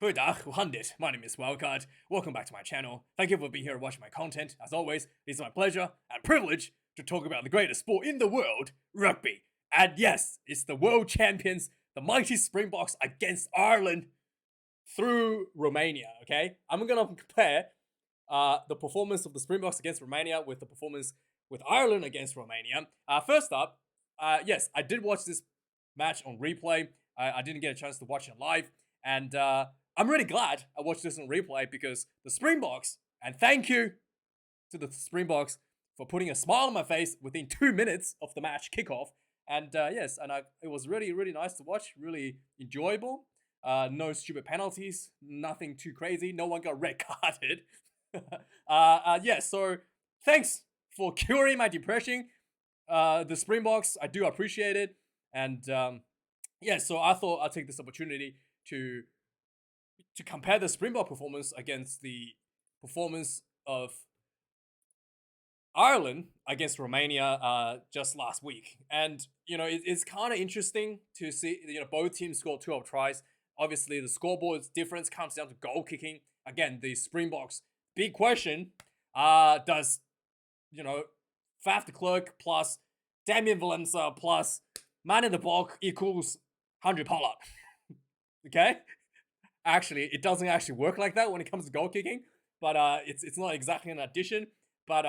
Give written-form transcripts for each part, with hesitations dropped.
Goeiedag, hoe gaan dit? My name is Wildkard. Welcome back to my channel. Thank you for being here watching my content. As always, it is my pleasure and privilege to talk about the greatest sport in the world, rugby. And yes, it's the world champions, the mighty Springboks against Ireland through Romania, okay? I'm gonna compare the performance of the Springboks against Romania with the performance with Ireland against Romania. First up, yes, I did watch this match on replay. I didn't get a chance to watch it live, and I'm really glad I watched this on replay because the Springboks, and thank you to the Springboks for putting a smile on my face within 2 minutes of the match kickoff. And yes, and it was really, really nice to watch, really enjoyable. No stupid penalties, nothing too crazy. No one got red carded. Yeah, so thanks for curing my depression. The Springboks, I do appreciate it. And yeah, so I thought I'd take this opportunity to compare the Springbok performance against the performance of Ireland against Romania just last week. And, you know, it's kind of interesting to see, you know, both teams scored 12 tries. Obviously, the scoreboard's difference comes down to goal kicking. Again, the Springboks, big question, does, you know, Faf de Klerk plus Damien Valenza plus man in the block equals 100 Pollard? Okay? Actually, it doesn't actually work like that when it comes to goal kicking, but it's not exactly an addition. But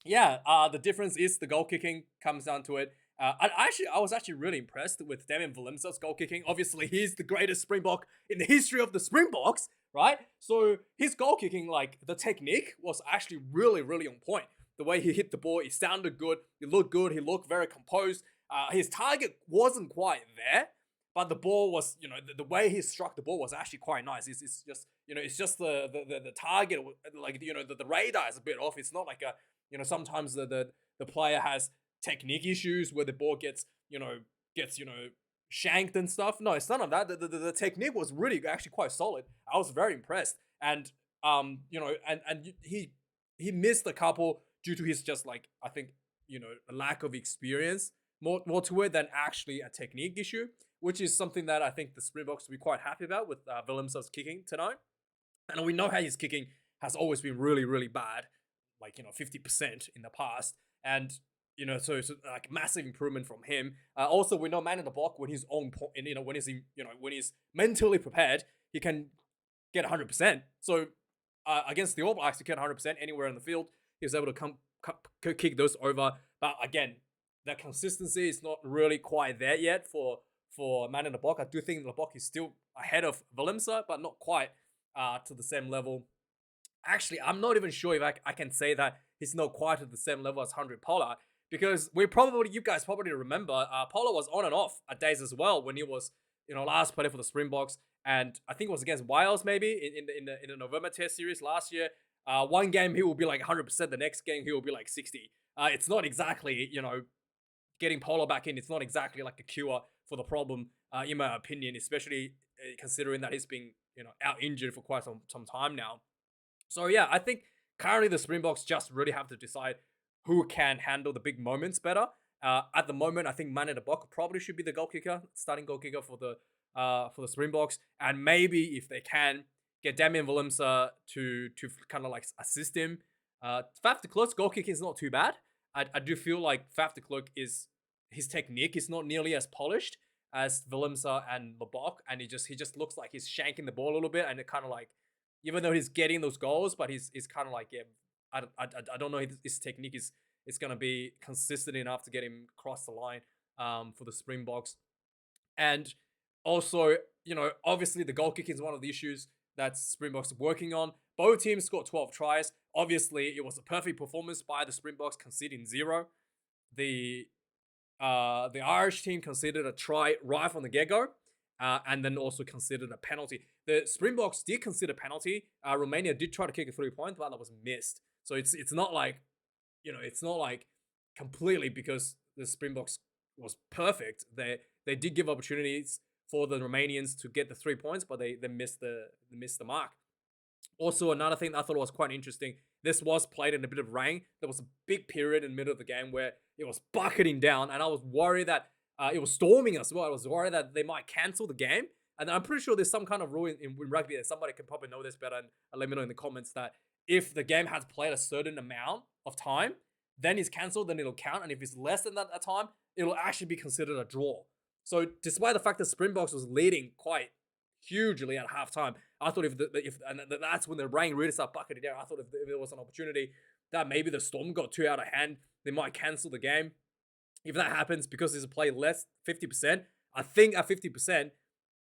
yeah, the difference is the goal kicking comes down to it. I was actually really impressed with Damien Valenza's goal kicking. Obviously, he's the greatest Springbok in the history of the Springboks, right? So his goal kicking, like the technique, was actually really, really on point. The way he hit the ball, it sounded good. He looked good. He looked very composed. His target wasn't quite there, but the ball was, you know, the way he struck the ball was actually quite nice. It's just, you know, it's just the target, like, you know, the radar is a bit off. It's not like you know, sometimes the player has technique issues where the ball gets, you know, shanked and stuff. No, it's none of that. The technique was really actually quite solid. I was very impressed. And, you know, and he missed a couple due to his just like, I think, you know, a lack of experience more to it than actually a technique issue, which is something that I think the Springboks will be quite happy about with Willems's kicking tonight. And we know how his kicking has always been really, really bad, like, you know, 50% in the past. And, you know, so like massive improvement from him. Also, we know man in the block when he's on point, and, you know, when he's mentally prepared, he can get 100%. So against the All Blacks, he get 100% anywhere in the field. He was able to kick those over. But again, that consistency is not really quite there yet for man in the block. I do think the block is still ahead of Valenza, but not quite to the same level. Actually, I'm not even sure if I can say that he's not quite at the same level as 100 Pollard, because you guys probably remember, Pollard was on and off at days as well when he was, you know, last player for the Springboks, and I think it was against Wales maybe in the November Test series last year. One game he will be like 100%, the next game he will be like 60. It's not exactly, you know, getting Pollard back in. It's not exactly like a cure for the problem, in my opinion, especially considering that he's been, you know, out injured for quite some time now. So yeah, I think currently the Springboks just really have to decide who can handle the big moments better. At the moment, I think Mane de Bok probably should be the goal kicker, starting goal kicker for the Springboks, and maybe if they can get Damien Valenza to kind of like assist him. Faf de Klerk's goal kicking is not too bad. I do feel like Faf de Klerk his technique is not nearly as polished as Valenza and Lebok, and he just looks like he's shanking the ball a little bit, and it kind of like, even though he's getting those goals, but he's kind of like, yeah, I don't know if his technique is gonna be consistent enough to get him across the line for the Springboks. And also, you know, obviously the goal kicking is one of the issues that Springboks are working on. Both teams scored 12 tries. Obviously, it was a perfect performance by the Springboks, conceding 0. The Irish team conceded a try right from the get-go, and then also considered a penalty. The Springboks did consider penalty. Romania did try to kick a 3-point, but that was missed. So it's not like, you know, it's not like completely because the Springboks was perfect. They did give opportunities for the Romanians to get the 3 points, but they missed the mark. Also, another thing that I thought was quite interesting, this was played in a bit of rain. There was a big period in the middle of the game where it was bucketing down, and I was worried that it was storming as well. I was worried that they might cancel the game And I'm pretty sure there's some kind of rule in rugby, and somebody can probably know this better and let me know in the comments, that if the game has played a certain amount of time, then it's cancelled, then it'll count. And if it's less than that time, it'll actually be considered a draw. So despite the fact that Springboks was leading quite hugely at halftime, I thought that's when the rain really started bucketing down. I thought if there was an opportunity that maybe the Storm got too out of hand, they might cancel the game. If that happens, because there's a play less 50%, I think at 50%,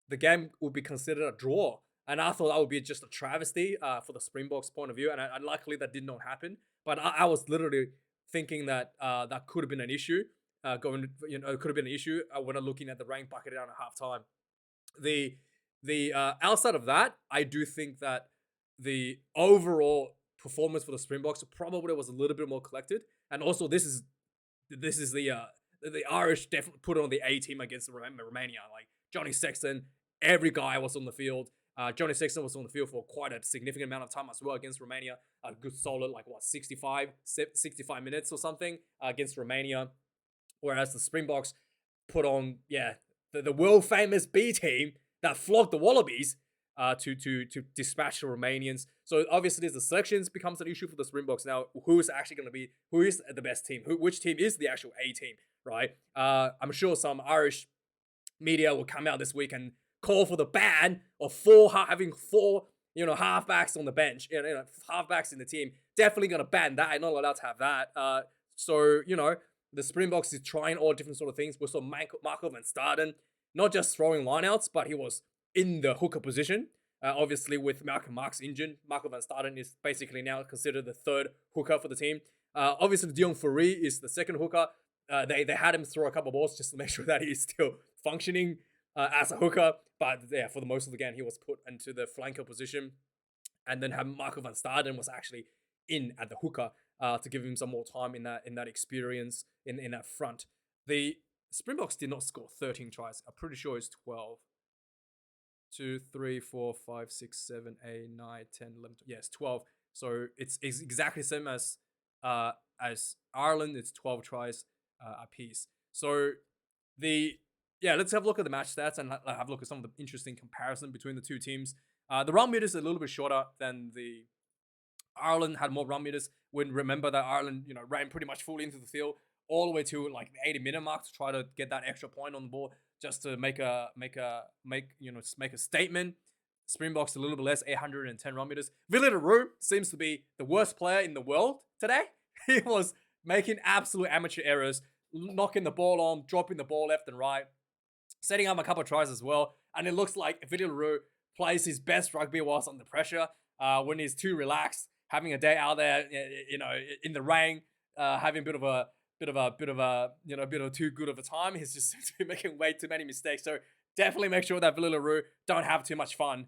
the game would be considered a draw. And I thought that would be just a travesty for the Springboks point of view. And luckily that did not happen. But I was literally thinking that that could have been an issue. It could have been an issue when I'm looking at the rain bucket down at halftime. The outside of that, I do think that the overall performance for the Springboks probably was a little bit more collected. And also, this is the Irish definitely put on the A team against Romania. Like Johnny Sexton, every guy was on the field. Johnny Sexton was on the field for quite a significant amount of time as well against Romania. A good solid, 65 minutes or something against Romania. Whereas the Springboks put on, the world famous B team that flogged the Wallabies to dispatch the Romanians. So obviously the selections becomes an issue for the Springboks now. Who is the best team? Which team is the actual A team, right? I'm sure some Irish media will come out this week and call for the ban of having four halfbacks on the bench, halfbacks in the team. Definitely gonna ban that. I'm not allowed to have that. So the Springboks is trying all different sort of things. We saw Marco van Staden not just throwing lineouts, but he was in the hooker position. Obviously, with Malcolm Marx injured, Marco van Staden is basically now considered the third hooker for the team. Obviously, Dion Fourie is the second hooker. They had him throw a couple of balls just to make sure that he's still functioning as a hooker. But for the most of the game, he was put into the flanker position. And then Marco van Staden was actually in at the hooker to give him some more time in that experience in that front. The Springboks did not score 13 tries. I'm pretty sure it's 12. 2, 3, 4, 5, 6, 7, 8, 9, 10, 11. Yes, 12. So it's exactly the same as Ireland. It's 12 tries apiece. So let's have a look at the match stats and have a look at some of the interesting comparison between the two teams. The run meters are a little bit shorter than the Ireland had more run meters. When remember that Ireland ran pretty much fully into the field all the way to the 80-minute mark to try to get that extra point on the board, just to make a statement. Springboks a little bit less, 810 run meters. Villarreal seems to be the worst player in the world today. He was making absolute amateur errors, knocking the ball on, dropping the ball left and right, setting up a couple of tries as well. And it looks like Villarreal plays his best rugby whilst under pressure. When he's too relaxed, having a day out there, in the rain, having a bit of too good of a time. He's just making way too many mistakes. So definitely make sure that Villarreal don't have too much fun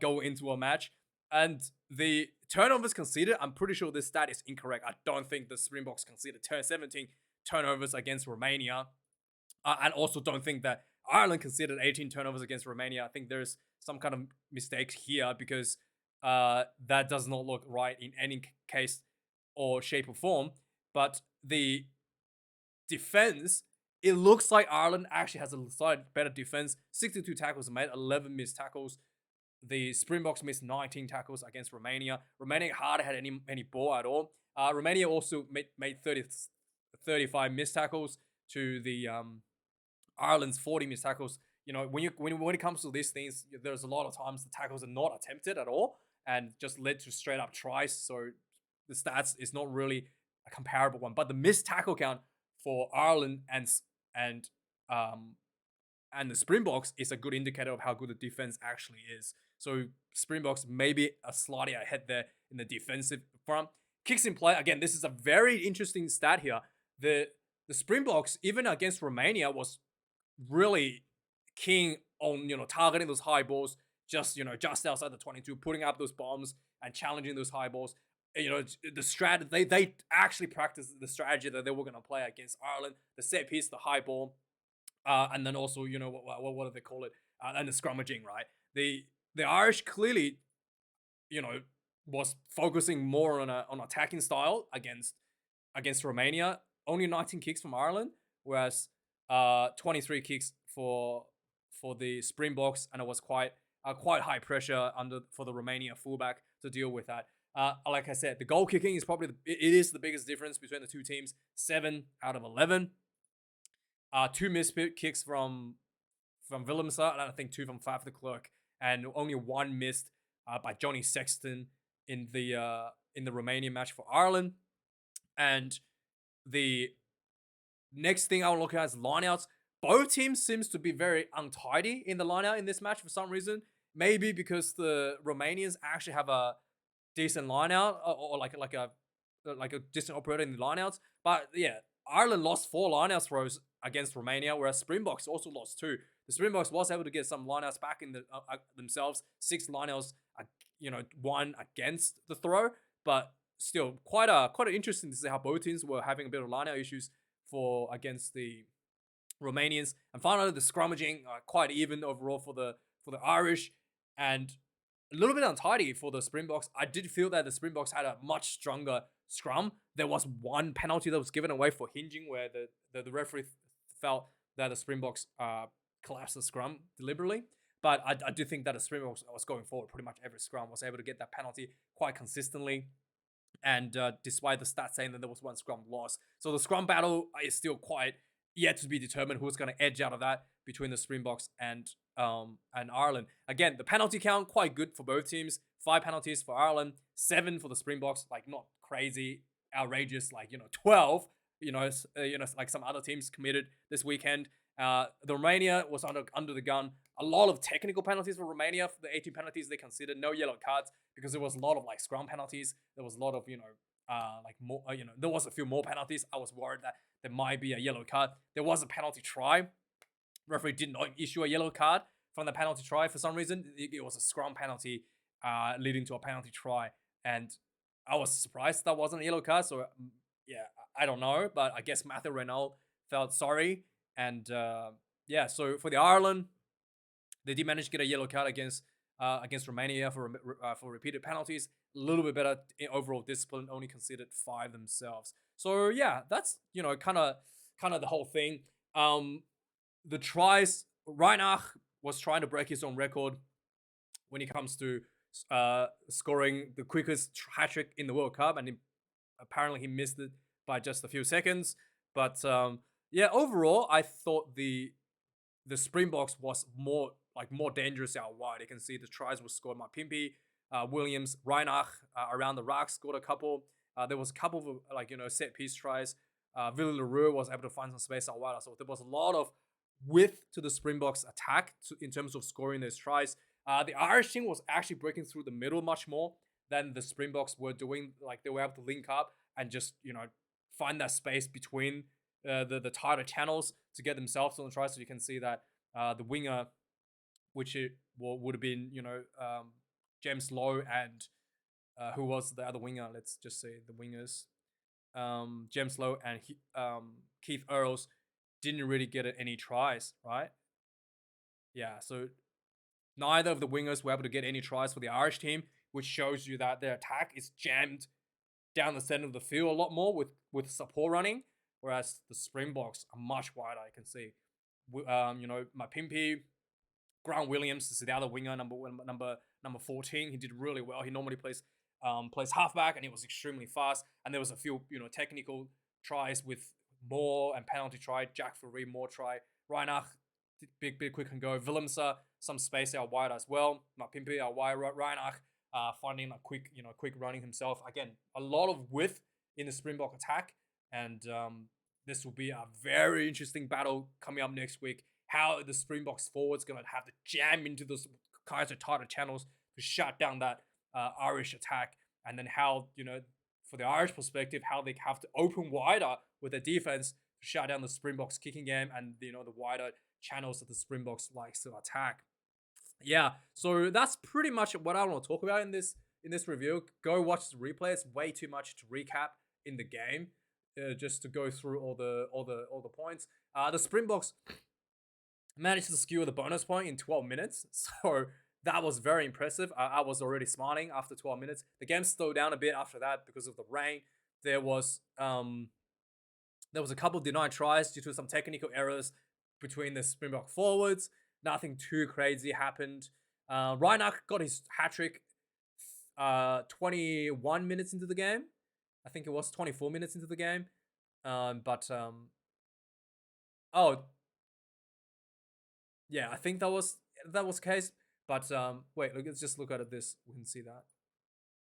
go into a match. And the turnovers conceded, I'm pretty sure this stat is incorrect. I don't think the Springboks conceded 17 turnovers against Romania. And also don't think that Ireland conceded 18 turnovers against Romania. I think there's some kind of mistake here because that does not look right in any case or shape or form. But the defense, it looks like Ireland actually has a slightly better defense. 62 tackles made, 11 missed tackles. The Springboks missed 19 tackles against Romania. Romania hardly had any ball at all. Romania also made 35 missed tackles to the Ireland's 40 missed tackles. When it comes to these things, there's a lot of times the tackles are not attempted at all and just led to straight up tries. So the stats is not really a comparable one. But the missed tackle count for Ireland and the Springboks is a good indicator of how good the defense actually is. So Springboks maybe a slightly ahead there in the defensive front. Kicks in play, again, this is a very interesting stat here. The Springboks, even against Romania, was really keen on targeting those high balls, just outside the 22, putting up those bombs and challenging those high balls. The strategy they actually practiced the strategy that they were going to play against Ireland, the set piece, the high ball, and then also what do they call it, and the scrummaging, right? The Irish clearly was focusing more on attacking style against Romania. Only 19 kicks from Ireland, whereas 23 kicks for for the Springboks, and it was quite high pressure under for the Romania fullback to deal with that. Like I said, the goal kicking is probably it is the biggest difference between the two teams. 7 out of 11. Two missed kicks from Willemse, and I think two from Faf de Klerk, and only one missed by Johnny Sexton in the Romanian match for Ireland. And the next thing I want to look at is lineouts. Both teams seems to be very untidy in the lineout in this match for some reason. Maybe because the Romanians actually have a decent lineout or like a decent operator in the lineouts. But yeah, Ireland lost 4 lineout throws against Romania, whereas Springboks also lost 2. The Springboks was able to get some lineouts back in themselves. 6 lineouts, one against the throw, but still quite interesting to see how both teams were having a bit of lineout issues against the Romanians. And finally, the scrummaging quite even overall for the Irish, and a little bit untidy for the Springboks. I did feel that the Springboks had a much stronger scrum. There was one penalty that was given away for hinging, where the referee felt that the Springboks collapsed the scrum deliberately. But I do think that the Springboks was going forward pretty much every scrum, was able to get that penalty quite consistently. And despite the stats saying that there was one scrum loss. So the scrum battle is still quite yet to be determined who's going to edge out of that between the Springboks and Ireland. Again, the penalty count quite good for both teams. 5 penalties for Ireland, 7 for the Springboks. Like not crazy, outrageous. Like 12. Like some other teams committed this weekend. The Romania was under the gun. A lot of technical penalties for Romania. For the 18 penalties they considered, no yellow cards because there was a lot of like scrum penalties. There was a lot of there was a few more penalties. I was worried that there might be a yellow card. There was a penalty try. Referee did not issue a yellow card from the penalty try for some reason. It was a scrum penalty, leading to a penalty try, and I was surprised that wasn't a yellow card. So yeah, I don't know, but I guess Matthew Renault felt sorry, and so for the Ireland, they did manage to get a yellow card against Romania for repeated penalties. A little bit better in overall discipline, only conceded 5 themselves. So yeah, that's kind of the whole thing. The tries, Reinach was trying to break his own record when it comes to scoring the quickest hat trick in the World Cup, and apparently he missed it by just a few seconds. But overall, I thought the Springboks was more dangerous out wide. You can see the tries were scored by Pimpy, Williams, Reinach around the rack scored a couple. There was a couple of set piece tries. Villy Leroux was able to find some space out wide. So there was a lot of width to the Springboks attack in terms of scoring those tries. The Irish team was actually breaking through the middle much more than the Springboks were doing. Like they were able to link up and just find that space between the tighter channels to get themselves on the try. So you can see that the winger, which it would have been James Lowe and who was the other winger? Let's just say the wingers. James Lowe and Keith Earls didn't really get any tries, right? Yeah, so neither of the wingers were able to get any tries for the Irish team, which shows you that their attack is jammed down the center of the field a lot more with support running, whereas the Springboks are much wider. I can see, Mapimpi, Grant Williams is the other winger, number 14. He did really well. He normally plays halfback, and he was extremely fast. And there was a few technical tries with Moore and penalty try. Jack Furey, Moore try. Reinach, big quick and go. Willemse, some space out wide as well. Mapimpi out wide. Reinach finding a quick running himself. Again, a lot of width in the Springbok attack, and this will be a very interesting battle coming up next week. How the Springboks forwards going to have to jam into those Kaiser tighter channels to shut down that Irish attack, and then how for the Irish perspective, how they have to open wider with their defense to shut down the Springboks kicking game and the wider channels that the Springboks likes to attack. Yeah, so that's pretty much what I want to talk about in this review. Go watch the replay. It's way too much to recap in the game, just to go through all the points. The Springboks managed to skewer the bonus point in 12 minutes, so that was very impressive. I was already smiling after 12 minutes. The game slowed down a bit after that because of the rain. There was a couple of denied tries due to some technical errors between the Springbok forwards. Nothing too crazy happened. Reinach got his hat trick 21 minutes into the game. I think it was 24 minutes into the game. Oh yeah, I think that was the case. But wait, let's just look at this. We can see that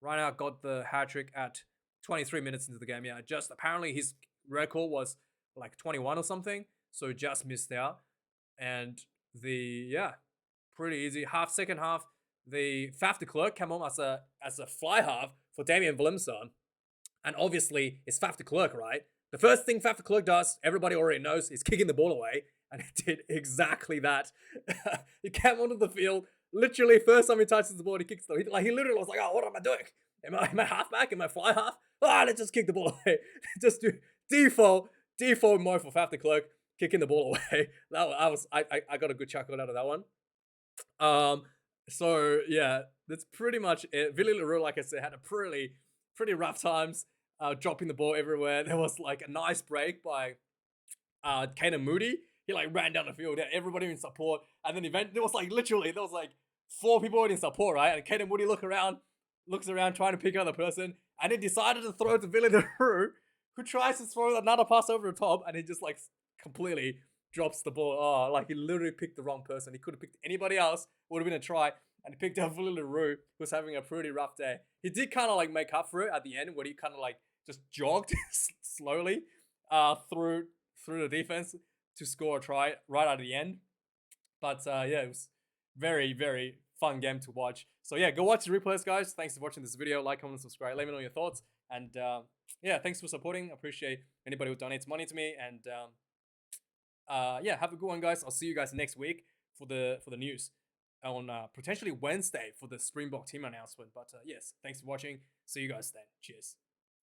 Reinach got the hat trick at 23 minutes into the game. Yeah, just apparently his record was like 21 or something, so just missed out. And pretty easy. Second half, the Faf de Klerk came on as a fly half for Damien Willemse. And obviously, it's Faf de Klerk, right? The first thing Faf de Klerk does, everybody already knows, is kicking the ball away. And he did exactly that. He came onto the field. Literally, first time he touches the ball, he kicks the ball. He literally was like, oh, what am I doing? Am I halfback? Am I fly half? Ah, let's just kick the ball away. Just do default mode for Faf de Klerk, kicking the ball away. I got a good chuckle out of that one. So yeah, that's pretty much it. Willie LaRue, like I said, had a pretty rough times, dropping the ball everywhere. There was like a nice break by Caden Moody. He like ran down the field, had everybody in support, and then there was like 4 people in support, right? And Caden Moody looks around trying to pick out the person, and he decided to throw it to Willie LaRue, who tries to throw another pass over the top, and he just like completely drops the ball. Oh, like he literally picked the wrong person. He could have picked anybody else, would have been a try, and he picked out Willie LaRue, who was having a pretty rough day. He did kind of like make up for it at the end, where he kind of like just jogged slowly through the defense to score a try right at the end. But yeah, it was very, very fun game to watch. So yeah, go watch the replays, guys. Thanks for watching this video. Like, comment, subscribe. Let me know your thoughts. And yeah, thanks for supporting. I appreciate anybody who donates money to me. And yeah, have a good one, guys. I'll see you guys next week for the news on potentially Wednesday for the Springbok team announcement. But yes, thanks for watching. See you guys then. Cheers.